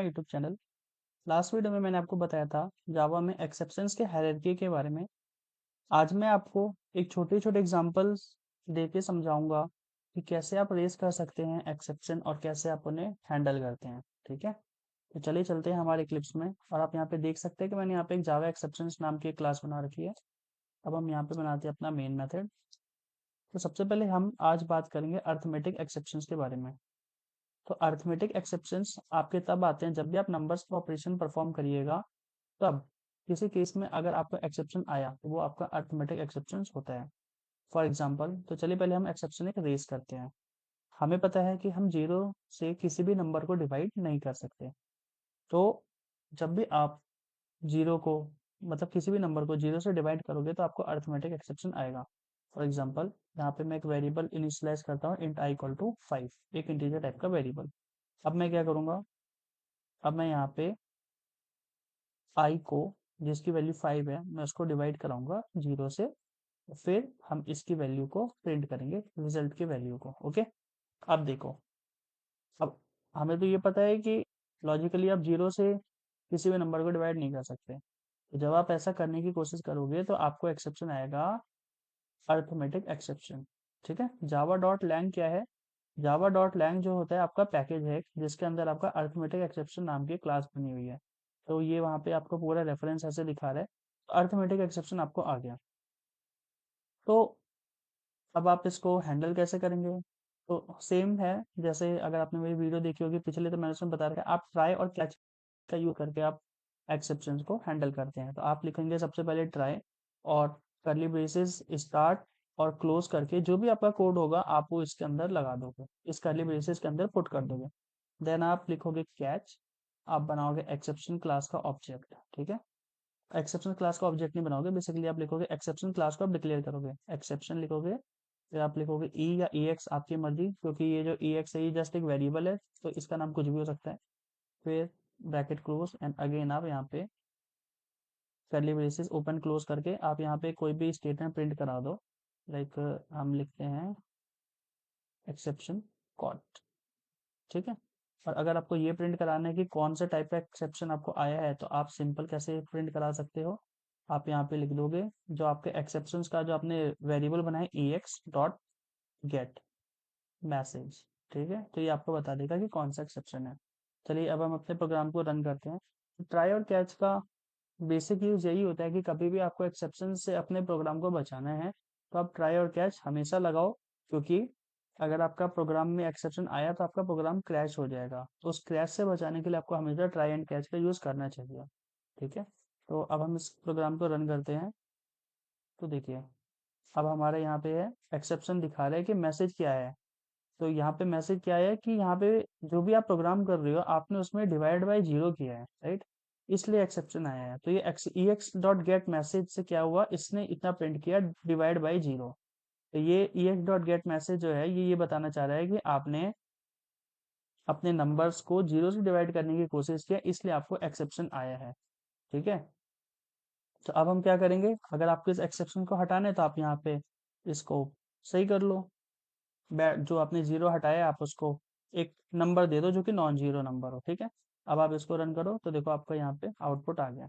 YouTube channel. Last video में मैंने आपको बताया था जावा में एक्सेप्शंस के हायरार्की के बारे में। आज मैं आपको एक छोटे-छोटे एग्जांपल्स देके समझाऊंगा कि कैसे आप रेज़ कर सकते हैं एक्सेप्शन और कैसे आप उन्हें हैंडल करते हैं, ठीक है? तो चलिए चलते हैं हमारे क्लिप्स में और आप यहाँ पे देख सकते हैं कि मैंने यहाँ पे एक जावा एक्सेप्शंस नाम की एक क्लास बना रखी है। अब हम यहाँ पे बनाते हैं अपना मेन मेथड। तो सबसे पहले हम आज बात करेंगे अरिथमेटिक एक्सेप्शंस के बारे में। तो अरिथमेटिक एक्सेप्शंस आपके तब आते हैं जब भी आप नंबर्स का ऑपरेशन परफॉर्म करिएगा, तब किसी केस में अगर आपका एक्सेप्शन आया तो वो आपका अरिथमेटिक एक्सेप्शन होता है। फॉर एग्जाम्पल, तो चलिए पहले हम एक्सेप्शन एक रेस करते हैं। हमें पता है कि हम जीरो से किसी भी नंबर को डिवाइड नहीं कर सकते। तो जब भी आप जीरो को मतलब किसी भी नंबर को जीरो से डिवाइड करोगे तो आपको अरिथमेटिक एक्सेप्शन आएगा। फॉर एग्जाम्पल, यहाँ पे मैं एक वेरिएबल इनिशियलाइज करता हूँ इंट आई इक्वल टू 5, एक इंटीजर टाइप का वेरिएबल। अब मैं क्या करूंगा, अब मैं यहाँ पे आई को, जिसकी वैल्यू 5 है, मैं उसको डिवाइड कराऊंगा जीरो से। फिर हम इसकी वैल्यू को प्रिंट करेंगे, रिजल्ट की वैल्यू को। ओके, अब देखो, अब हमें तो ये पता है कि लॉजिकली आप जीरो से किसी भी नंबर को डिवाइड नहीं कर सकते। तो जब आप ऐसा करने की कोशिश करोगे तो आपको एक्सेप्शन आएगा, अरिथमेटिक एक्सेप्शन। ठीक है, जावा डॉट लैंग क्या है? जावा डॉट लैंग जो होता है आपका पैकेज है जिसके अंदर आपका अरिथमेटिक एक्सेप्शन नाम की क्लास बनी हुई है। तो ये वहाँ पे आपको पूरा रेफरेंस ऐसे दिखा रहा है। अरिथमेटिक एक्सेप्शन आपको आ गया। तो अब आप इसको हैंडल कैसे करेंगे? तो सेम है, जैसे अगर आपने मेरी वीडियो देखी होगी पिछले, तो मैंने उसमें बता रखा है, आप ट्राई और कैच का यूज करके आप एक्सेप्शंस को हैंडल करते हैं। तो आप लिखेंगे सबसे पहले ट्राई और कर्ली ब्रेसेस स्टार्ट और क्लोज करके जो भी आपका कोड होगा आप वो इसके अंदर लगा दोगे, इस कर्ली ब्रेसेस के अंदर पुट कर दोगे। देन आप लिखोगे कैच, आप बनाओगे एक्सेप्शन क्लास का ऑब्जेक्ट। ठीक है, एक्सेप्शन क्लास का ऑब्जेक्ट नहीं बनाओगे, बेसिकली आप लिखोगे एक्सेप्शन क्लास को आप डिक्लेयर करोगे, एक्सेप्शन लिखोगे, फिर आप लिखोगे ई या ई एक्स, आपकी मर्जी, क्योंकि ये जो ई एक्स है ये जस्ट एक वेरिएबल है तो इसका नाम कुछ भी हो सकता है। फिर ब्रैकेट क्लोज एंड अगेन आप यहाँ पे कर्ली ब्रेसेस ओपन क्लोज करके आप यहाँ पे कोई भी स्टेटमेंट प्रिंट करा दो। लाइक हम लिखते हैं एक्सेप्शन कॉट। ठीक है, और अगर आपको ये प्रिंट कराना है कि कौन से टाइप का एक्सेप्शन आपको आया है तो आप सिंपल कैसे प्रिंट करा सकते हो, आप यहाँ पे लिख दोगे जो आपके एक्सेप्शंस का जो आपने वेरिएबल बनाया ई एक्स डॉट गेट मैसेज। ठीक है, तो ये आपको बता देगा कि कौन सा एक्सेप्शन है। चलिए अब हम अपने प्रोग्राम को रन करते हैं। ट्राई और कैच का बेसिक यूज यही होता है कि कभी भी आपको एक्सेप्शन से अपने प्रोग्राम को बचाना है तो आप ट्राई और कैच हमेशा लगाओ, क्योंकि अगर आपका प्रोग्राम में एक्सेप्शन आया तो आपका प्रोग्राम क्रैश हो जाएगा। तो उस क्रैश से बचाने के लिए आपको हमेशा ट्राई एंड कैच का यूज करना चाहिए। ठीक है, तो अब हम इस प्रोग्राम को रन करते हैं। तो देखिए, अब हमारे यहाँ पे है एक्सेप्शन दिखा रहा है कि मैसेज क्या है। तो यहाँ पे मैसेज क्या है कि यहाँ पे जो भी आप प्रोग्राम कर रहे हो आपने उसमें डिवाइड बाय जीरो किया है, राइट? इसलिए एक्सेप्शन आया है। तो ये ई एक्स डॉट गेट मैसेज से क्या हुआ, इसने इतना प्रिंट किया डिवाइड बाय जीरो। तो ये ई एक्स डॉट गेट मैसेज जो है ये बताना चाह रहा है कि आपने अपने नंबर्स को जीरो से डिवाइड करने की कोशिश किया, इसलिए आपको एक्सेप्शन आया है। ठीक है, तो अब हम क्या करेंगे, अगर आपको इस एक्सेप्शन को हटाना है तो आप यहाँ पे इसको सही कर लो। जो आपने जीरो हटाया आप उसको एक नंबर दे दो जो कि नॉन जीरो नंबर हो। ठीक है, अब आप इसको रन करो तो देखो आपका यहाँ पे आउटपुट आ गया।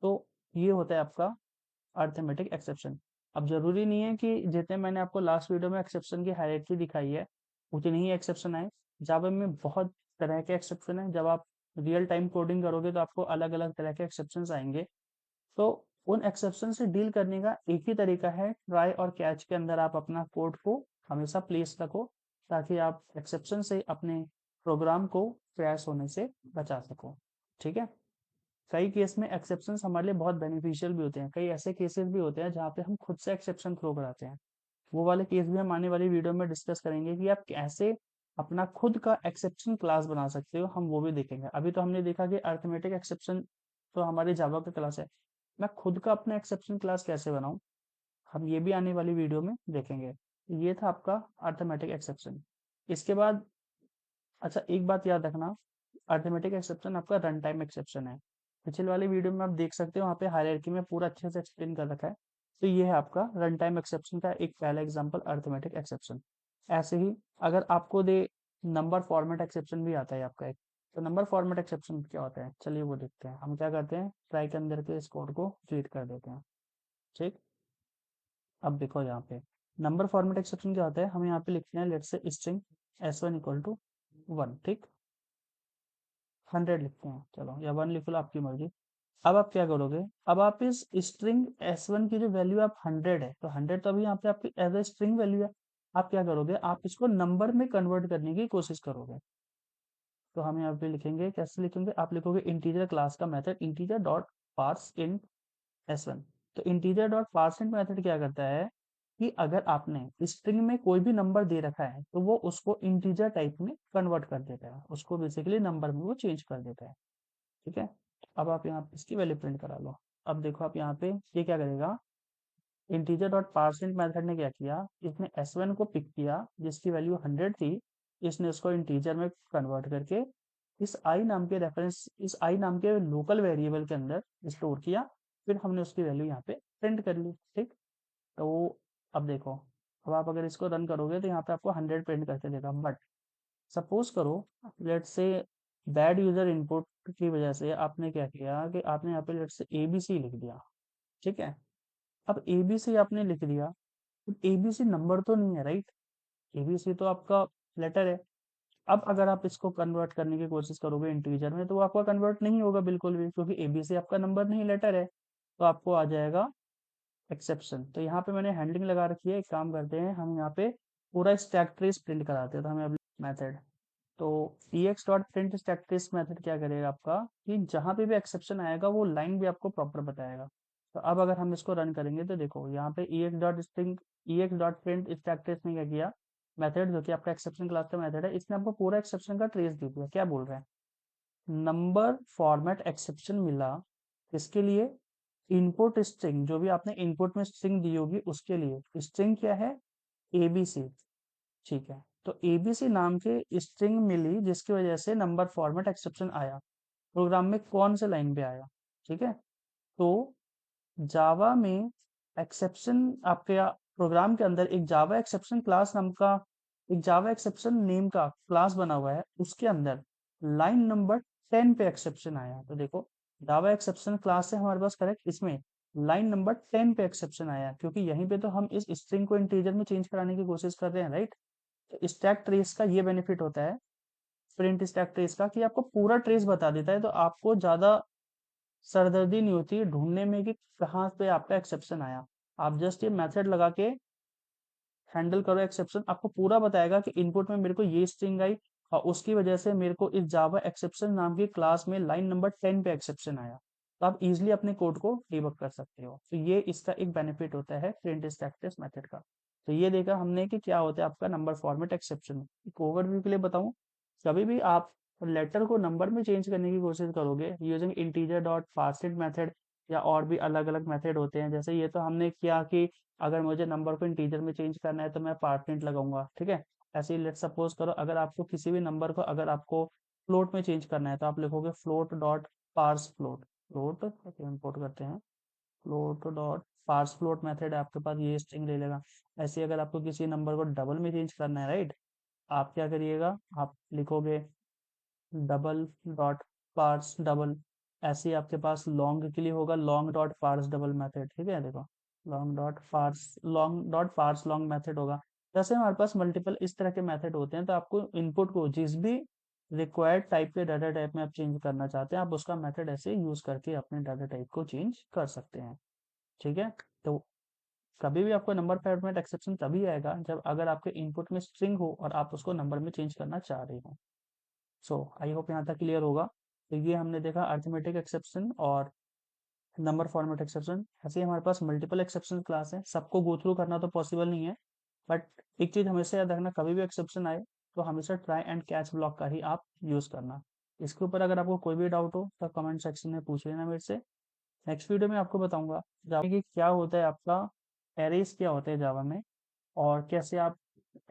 तो ये होता है आपका अरिथमेटिक एक्सेप्शन। अब जरूरी नहीं है कि जितने मैंने आपको लास्ट वीडियो में एक्सेप्शन की हायरार्की दिखाई है उतनी ही एक्सेप्शन आए। जावा में बहुत तरह के एक्सेप्शन है, जब आप रियल टाइम कोडिंग करोगे तो आपको अलग अलग तरह के एक्सेप्शन आएंगे। तो उन एक्सेप्शन से डील करने का एक ही तरीका है, ट्राई और कैच के अंदर आप अपना कोड को हमेशा प्लेस रखो, ताकि आप एक्सेप्शन से अपने प्रोग्राम को क्रैश होने से बचा सको। ठीक है, कई केस में एक्सेप्शंस हमारे लिए बहुत बेनिफिशियल भी होते हैं, कई ऐसे केसेस भी होते हैं जहाँ पे हम खुद से एक्सेप्शन थ्रो कराते हैं। वो वाले केस भी हम आने वाली वीडियो में डिस्कस करेंगे कि आप कैसे अपना खुद का एक्सेप्शन क्लास बना सकते हो, हम वो भी देखेंगे। अभी तो हमने देखा कि अरिथमेटिक एक्सेप्शन तो हमारी जावा का क्लास है, मैं खुद का अपना एक्सेप्शन क्लास कैसे बनाऊं, हम ये भी आने वाली वीडियो में देखेंगे। ये था आपका अरिथमेटिक एक्सेप्शन। इसके बाद अच्छा एक बात याद रखना, अरिथमेटिक एक्सेप्शन आपका रन टाइम एक्सेप्शन है। पिछले वाली वीडियो में आप देख सकते हो, वहाँ पे हायरार्की में पूरा अच्छे से एक्सप्लेन कर रखा है। तो ये है आपका रन टाइम एक्सेप्शन का एक पहला एग्जांपल, अरिथमेटिक एक्सेप्शन। ऐसे ही अगर आपको दे नंबर फॉर्मेट एक्सेप्शन भी आता है आपका एक, तो नंबर फॉर्मेट एक्सेप्शन क्या होता है, चलिए वो देखते हैं। हम क्या करते हैं, ट्राई के अंदर के इस कोड को रीड कर देते हैं। ठीक, अब देखो यहाँ पे नंबर फॉर्मेट एक्सेप्शन क्या होता है। हम यहाँ पे लिखते हैं let's say string s1 equal to 1, ठीक, 100 लिखते हैं, चलो, या 1 लिख लो, आपकी मर्जी। अब आप क्या करोगे, अब आप इस स्ट्रिंग s1 की जो वैल्यू आप 100 है, तो 100 तो अभी यहाँ पे आपकी एज ए स्ट्रिंग वैल्यू है। आप क्या करोगे, आप इसको नंबर में कन्वर्ट करने की कोशिश करोगे। तो हम यहाँ पे लिखेंगे, कैसे लिखेंगे, आप लिखोगे इंटीजर क्लास का मेथड इंटीजर डॉट पार्स इन s1। तो इंटीजर डॉट पार्स इन मेथड क्या करता है कि अगर आपने स्ट्रिंग में कोई भी नंबर दे रखा है तो वो उसको इंटीजर टाइप में कन्वर्ट कर देता है, उसको बेसिकली नंबर में वो चेंज कर देता है। ठीक है, अब आप यहाँ पे इसकी वैल्यू प्रिंट करा लो। अब देखो आप यहाँ पे ये क्या करेगा, इंटीजर डॉट पार्सिंट मेथड ने क्या किया, इसने s1 को पिक किया जिसकी वैल्यू 100 थी, इसने उसको इंटीजर में कन्वर्ट करके इस i नाम के रेफरेंस, इस i नाम के लोकल वेरिएबल के अंदर स्टोर किया, फिर हमने उसकी वैल्यू यहाँ पे प्रिंट कर ली। ठीक, तो अब देखो, अब आप अगर इसको रन करोगे तो यहाँ पे आपको 100 प्रिंट करके देगा, बट सपोज करो लेट से बैड यूजर इनपुट की वजह से आपने क्या किया कि आपने यहाँ पे लेट से ABC लिख दिया। ठीक है, अब ABC आपने लिख दिया, तो ABC नंबर तो नहीं है, राइट, ABC तो आपका लेटर है। अब अगर आप इसको कन्वर्ट करने की कोशिश करोगे इंटीजर में तो वो आपका कन्वर्ट नहीं होगा बिल्कुल भी, क्योंकि ABC आपका नंबर नहीं लेटर है। तो आपको आ जाएगा एक्सेप्शन। तो यहाँ पे मैंने हैंडलिंग लगा रखी है, एक काम करते हैं, हम यहाँ पे पूरा स्टैक ट्रेस प्रिंट कराते हैं। तो हमें अब मेथड, तो ex dot print stack trace method क्या करेगा आपका कि जहां पे भी एक्सेप्शन आएगा वो लाइन भी आपको प्रॉपर बताएगा। तो अब अगर हम इसको रन करेंगे तो देखो यहाँ पे ex dot print stack trace ने क्या किया, मेथड जो कि आपका एक्सेप्शन क्लास का मेथड है, इसने आपको पूरा एक्सेप्शन का ट्रेस दे दिया। क्या बोल रहे हैं, नंबर फॉर्मेट एक्सेप्शन मिला, किसके लिए, इनपुट स्ट्रिंग, जो भी आपने इनपुट में स्ट्रिंग दी होगी उसके लिए। स्ट्रिंग क्या है, ABC। ठीक है, तो ABC नाम के स्ट्रिंग मिली जिसकी वजह से नंबर फॉर्मेट एक्सेप्शन आया। प्रोग्राम में कौन से लाइन पे आया, ठीक है, तो जावा में एक्सेप्शन आपके प्रोग्राम के अंदर एक जावा एक्सेप्शन क्लास नाम का, एक जावा एक्सेप्शन नेम का क्लास बना हुआ है, उसके अंदर लाइन नंबर 10 पे एक्सेप्शन आया। तो देखो जावा एक्सेप्शन क्लास है हमारे पास, करेक्ट, इसमें लाइन नंबर 10 पे एक्सेप्शन आया, क्योंकि यहीं पे तो हम इस स्ट्रिंग को इंटीजर में चेंज कराने की कोशिश कर रहे हैं, राइट। तो स्टैक ट्रेस का ये बेनिफिट होता है, प्रिंट स्टैक ट्रेस का, कि आपको पूरा ट्रेस बता देता है, तो आपको ज्यादा सरदर्दी नहीं होती है ढूंढने में कि कहाँ पे आपका एक्सेप्शन आया। आप जस्ट ये मेथड लगा के हैंडल करो एक्सेप्शन, आपको पूरा बताएगा कि इनपुट में मेरे को ये स्ट्रिंग आई और उसकी वजह से मेरे को इस जावा एक्सेप्शन नाम की क्लास में लाइन नंबर 10 पे एक्सेप्शन आया। तो आप इजिली अपने कोड को डिबग कर सकते हो। तो ये इसका एक बेनिफिट होता है प्रिंट स्टैक टेस्ट मेथड का। तो ये देखा हमने कि क्या होता है आपका नंबर फॉर्मेट एक्सेप्शन। एक ओवरव्यू के लिए बताऊं, कभी भी आप लेटर को नंबर में चेंज करने की कोशिश करोगे using integer dot parseInt method, या और भी अलग अलग मेथड होते हैं, जैसे ये तो हमने किया कि अगर मुझे नंबर को इंटीजर में चेंज करना है तो मैं पार्सेंट लगाऊंगा, ठीक है। ऐसे ही लेट सपोज करो अगर आपको किसी भी नंबर को अगर आपको फ्लोट में चेंज करना है तो आप लिखोगे float dot parse float, float import करते हैं, float dot parse float method है आपके पास, ये स्ट्रिंग ले लेगा। ऐसे ही अगर आपको किसी नंबर को डबल में चेंज करना है, राइट, आप क्या करिएगा, आप लिखोगे डबल डॉट पार्स डबल। ऐसे ही आपके पास लॉन्ग के लिए होगा long dot parse double method, ठीक है, देखो long dot parse long method होगा। जैसे हमारे पास मल्टीपल इस तरह के मेथड होते हैं, तो आपको इनपुट को जिस भी रिक्वायर्ड टाइप के डाटा टाइप में आप चेंज करना चाहते हैं, आप उसका मेथड ऐसे यूज करके अपने डाटा टाइप को चेंज कर सकते हैं। ठीक है, तो कभी भी आपको नंबर फॉर्मेट एक्सेप्शन तभी आएगा जब अगर आपके इनपुट में स्ट्रिंग हो और आप उसको नंबर में चेंज करना चाह रहे हो। सो आई होप यहाँ तक क्लियर होगा। तो ये हमने देखा अरिथमेटिक एक्सेप्शन और नंबर फॉर्मेट एक्सेप्शन। ऐसे ही हमारे पास मल्टीपल एक्सेप्शन क्लास है, सबको गो थ्रू करना तो पॉसिबल नहीं है, बट एक चीज हमेशा याद रखना, कभी भी एक्सेप्शन आए तो हमेशा ट्राई एंड कैच ब्लॉक का ही आप यूज करना। इसके ऊपर अगर आपको कोई भी डाउट हो तो कमेंट सेक्शन में पूछ लेना मेरे से। नेक्स्ट वीडियो में आपको बताऊंगा जावा कि क्या होता है आपका एरेस, क्या होता है जावा में, और कैसे आप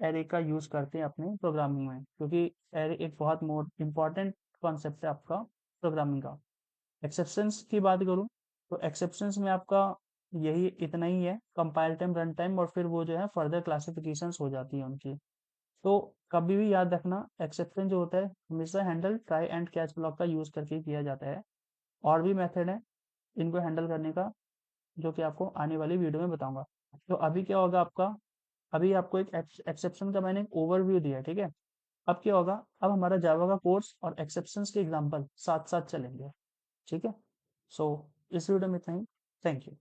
एरे का यूज करते हैं अपने प्रोग्रामिंग में, क्योंकि एरे एक बहुत मोर इम्पॉर्टेंट कॉन्सेप्ट है आपका प्रोग्रामिंग का। एक्सेप्शंस की बात करूं तो एक्सेप्शंस में आपका यही इतना ही है, कंपाइल टाइम, रन टाइम, और फिर वो जो है फर्दर क्लासिफिकेशंस हो जाती है उनकी। तो कभी भी याद रखना, एक्सेप्शन जो होता है हमेशा handle try and catch block का यूज़ करके किया जाता है। और भी मेथड है इनको हैंडल करने का, जो कि आपको आने वाली वीडियो में बताऊंगा। तो अभी क्या होगा आपका, अभी आपको एक एक्सेप्शन का मैंने एक ओवरव्यू दिया है, ठीक है। अब क्या होगा, अब हमारा जावा का कोर्स और एक्सेप्शंस के एग्जांपल साथ साथ चलेंगे, ठीक है। सो इस वीडियो में इतना ही। Thank you.